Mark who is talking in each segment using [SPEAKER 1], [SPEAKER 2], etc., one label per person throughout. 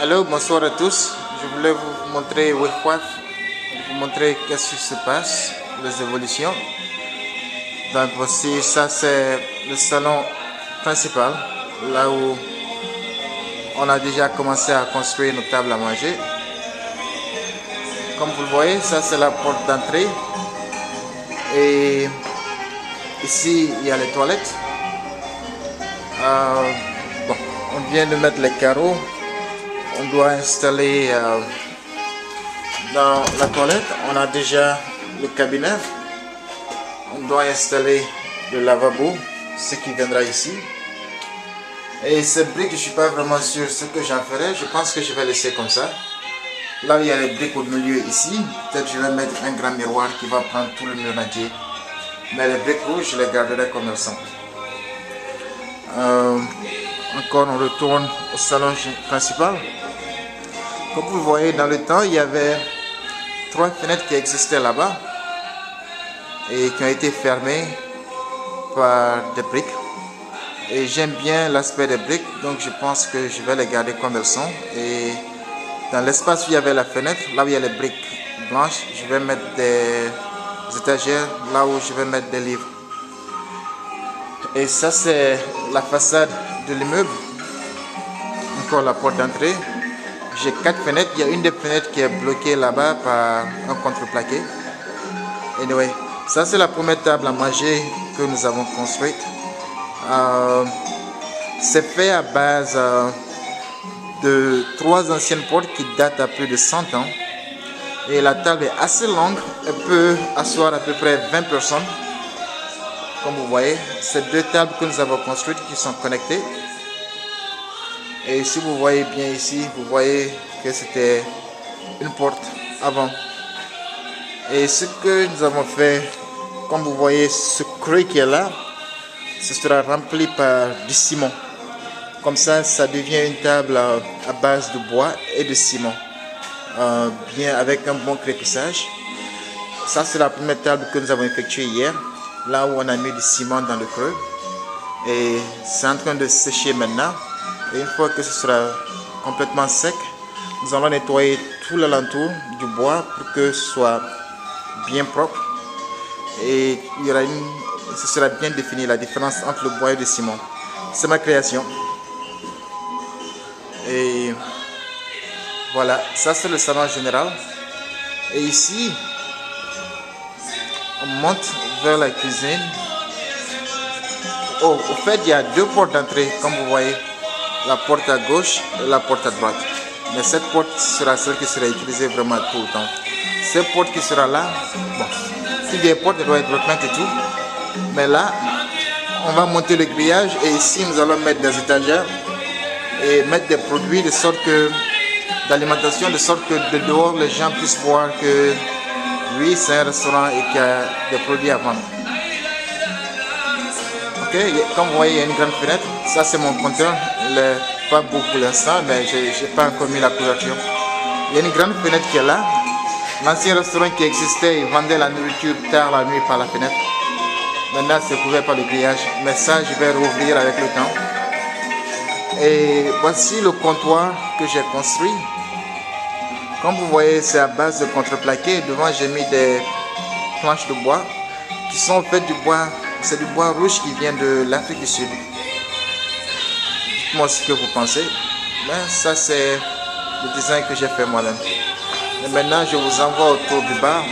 [SPEAKER 1] Alors, bonsoir à tous. Je voulais vous montrer WeFWAF, vous montrer qu'est-ce qui se passe, les évolutions. Donc voici, ça c'est le salon principal, là où on a déjà commencé à construire nos tables à manger. Comme vous le voyez, ça c'est la porte d'entrée. Et ici, il y a les toilettes. Bon, on vient de mettre les carreaux. On doit installer dans la toilette, on a déjà le cabinet. On doit installer le lavabo, ce qui viendra ici. Et ces briques, je ne suis pas vraiment sûr ce que j'en ferai. Je pense que je vais laisser comme ça. Là où il y a les briques au milieu ici, peut-être je vais mettre un grand miroir qui va prendre tout le mur entier. Mais les briques rouges, je les garderai comme elles sont. Encore, on retourne au salon principal. Comme vous voyez, dans le temps, il y avait 3 fenêtres qui existaient là-bas et qui ont été fermées par des briques. Et j'aime bien l'aspect des briques, donc je pense que je vais les garder comme elles sont. Et dans l'espace où il y avait la fenêtre, là où il y a les briques blanches, je vais mettre des étagères, là où je vais mettre des livres. Et ça, c'est la façade de l'immeuble. Encore la porte d'entrée. J'ai 4 fenêtres. Il y a une des fenêtres qui est bloquée là-bas par un contreplaqué. Anyway, ça c'est la première table à manger que nous avons construite. C'est fait à base de 3 anciennes portes qui datent à plus de 100 ans. Et la table est assez longue. Elle peut asseoir à peu près 20 personnes. Comme vous voyez, c'est 2 tables que nous avons construites qui sont connectées. Et si vous voyez bien ici, vous voyez que c'était une porte avant. Et ce que nous avons fait, comme vous voyez, ce creux qui est là, ce sera rempli par du ciment. Comme ça, ça devient une table à base de bois et de ciment. Bien avec un bon crépissage. Ça, c'est la première table que nous avons effectuée hier. Là où on a mis du ciment dans le creux. Et c'est en train de sécher maintenant. Et une fois que ce sera complètement sec, nous allons nettoyer tout l'alentour du bois pour que ce soit bien propre. Et il y aura ce sera bien défini la différence entre le bois et le ciment. C'est ma création. Et voilà, ça c'est le salon général. Et ici, on monte vers la cuisine. Oh, au fait, il y a 2 portes d'entrée, comme vous voyez. La porte à gauche et la porte à droite. Mais cette porte sera celle qui sera utilisée vraiment tout le temps. Cette porte qui sera là, bon, si des portes, elles doivent être repeintes et tout. Mais là, on va monter le grillage et ici, nous allons mettre des étagères et mettre des produits de sorte que, d'alimentation, de sorte que de dehors, les gens puissent voir que oui, c'est un restaurant et qu'il y a des produits à vendre. Ok, comme vous voyez, il y a une grande fenêtre. Ça, c'est mon compteur. Il n'est pas beau pour l'instant, mais je n'ai pas encore mis la couverture. Il y a une grande fenêtre qui est là. L'ancien restaurant qui existait, il vendait la nourriture tard la nuit par la fenêtre. Maintenant, c'est couvert par le grillage. Mais ça, je vais rouvrir avec le temps. Et voici le comptoir que j'ai construit. Comme vous voyez, c'est à base de contreplaqué. Devant, j'ai mis des planches de bois qui sont faites du bois. C'est du bois rouge qui vient de l'Afrique du Sud. Dites-moi ce que vous pensez. Ben, ça, c'est le design que j'ai fait moi-même. Et maintenant, je vous envoie autour du bar.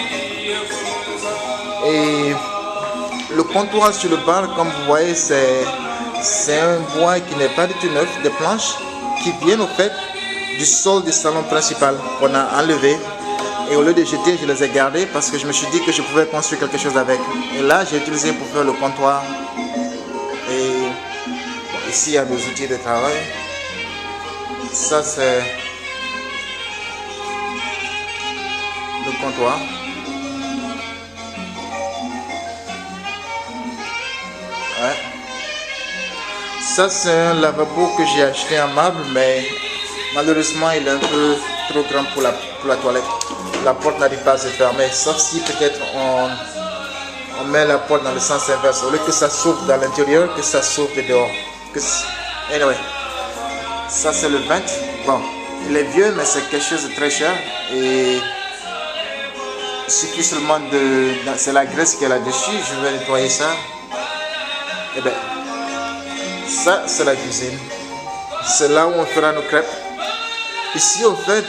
[SPEAKER 1] Et le comptoir sur le bar, comme vous voyez, c'est un bois qui n'est pas du tout neuf, des planches qui viennent au fait du sol du salon principal qu'on a enlevé. Et au lieu de jeter, je les ai gardés parce que je me suis dit que je pouvais construire quelque chose avec. Et là, j'ai utilisé pour faire le comptoir. Et bon, ici, il y a nos outils de travail. Ça, c'est le comptoir. Ouais. Ça, c'est un lavabo que j'ai acheté en marbre, mais malheureusement, il est un peu trop grand pour la toilette. La porte n'arrive pas à se fermer, sauf si peut-être on met la porte dans le sens inverse. Au lieu que ça s'ouvre dans l'intérieur, que ça s'ouvre de dehors. Anyway, ça c'est le 20. Bon, Il est vieux, mais c'est quelque chose de très cher. Et il suffit seulement de... C'est la graisse qui est là-dessus. Je vais nettoyer ça. Et bien, ça, c'est la cuisine. C'est là où on fera nos crêpes. Ici, au fait,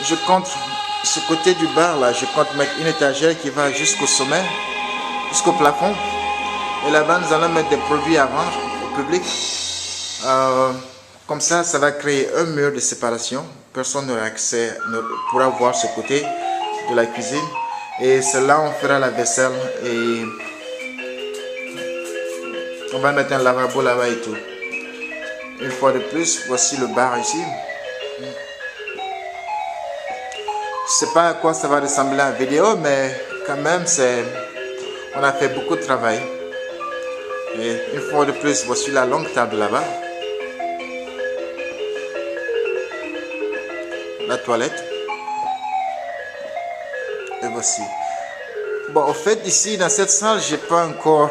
[SPEAKER 1] je compte ce côté du bar là, je compte mettre une étagère qui va jusqu'au sommet, jusqu'au plafond. Et là-bas, nous allons mettre des produits à vendre au public. Comme ça, ça va créer un mur de séparation. Personne n'aura accès, ne pourra voir ce côté de la cuisine. Et c'est là où on fera la vaisselle. Et on va mettre un lavabo là-bas et tout. Une fois de plus, voici le bar ici. Je sais pas à quoi ça va ressembler en vidéo, mais quand même, on a fait beaucoup de travail. Et une fois de plus, voici la longue table là-bas. La toilette. Et voici. Bon, au fait, ici, dans cette salle, j'ai pas encore...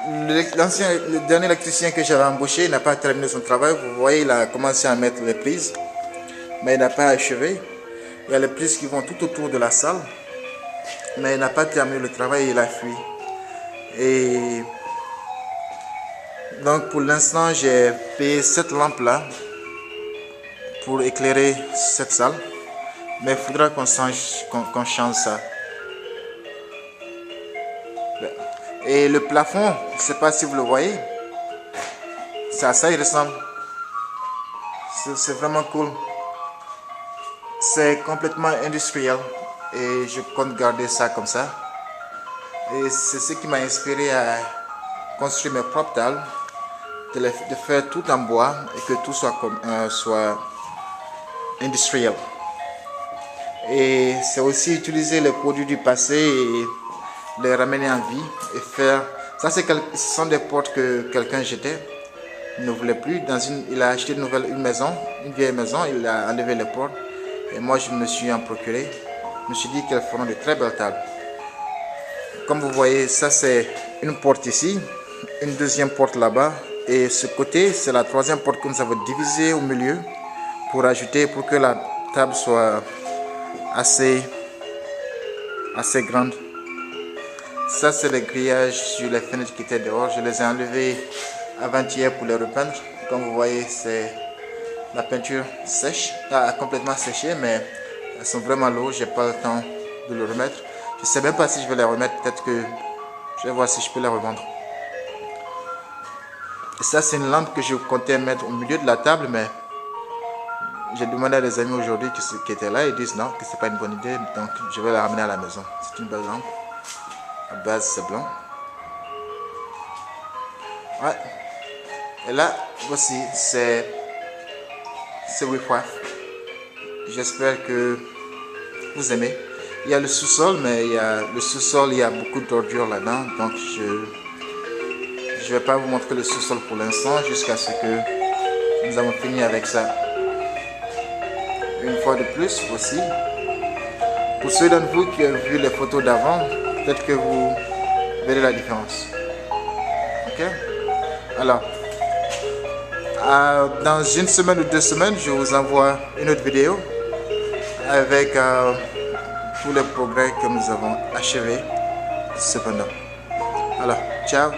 [SPEAKER 1] Le dernier électricien que j'avais embauché n'a pas terminé son travail. Vous voyez, il a commencé à mettre les prises, mais il n'a pas achevé. Il y a les prises qui vont tout autour de la salle, mais il n'a pas terminé le travail, il a fui. Et donc pour l'instant, j'ai payé cette lampe là pour éclairer cette salle, mais il faudra qu'on change ça. Et le plafond, je ne sais pas si vous le voyez, c'est à ça il ressemble. C'est vraiment cool. C'est complètement industriel et je compte garder ça comme ça. Et c'est ce qui m'a inspiré à construire mes propres tables, de faire tout en bois et que tout soit industriel. Et c'est aussi utiliser les produits du passé et les ramener en vie et faire... Ça, ce sont des portes que quelqu'un jetait, il ne voulait plus. Il a acheté une vieille maison, il a enlevé les portes. Et moi, je me suis en procuré. Je me suis dit qu'elles feront de très belles tables. Comme vous voyez, ça c'est une porte ici, une deuxième porte là-bas. Et ce côté, c'est la troisième porte que nous avons divisée au milieu pour que la table soit assez grande. Ça, c'est les grillages sur les fenêtres qui étaient dehors. Je les ai enlevés avant-hier pour les repeindre. Comme vous voyez, c'est... La peinture sèche, a complètement séché, mais elles sont vraiment lourdes, j'ai pas le temps de le remettre. Je sais même pas si je vais les remettre, peut-être que je vais voir si je peux les revendre. Et ça, c'est une lampe que je comptais mettre au milieu de la table, mais j'ai demandé à des amis aujourd'hui qui étaient là, ils disent non, que c'est pas une bonne idée, donc je vais la ramener à la maison. C'est une belle lampe, à base c'est blanc. Ouais. Et là, voici, c'est Wifwaf. J'espère que vous aimez. Il y a le sous-sol, mais il y a beaucoup d'ordures là-dedans, donc je vais pas vous montrer le sous-sol pour l'instant jusqu'à ce que nous avons fini avec ça. Une fois de plus, voici. Pour ceux d'entre vous qui ont vu les photos d'avant, peut-être que vous verrez la différence. Ok? Alors, dans une semaine ou 2 semaines, je vous envoie une autre vidéo avec tous les progrès que nous avons achevés cependant. Alors, ciao!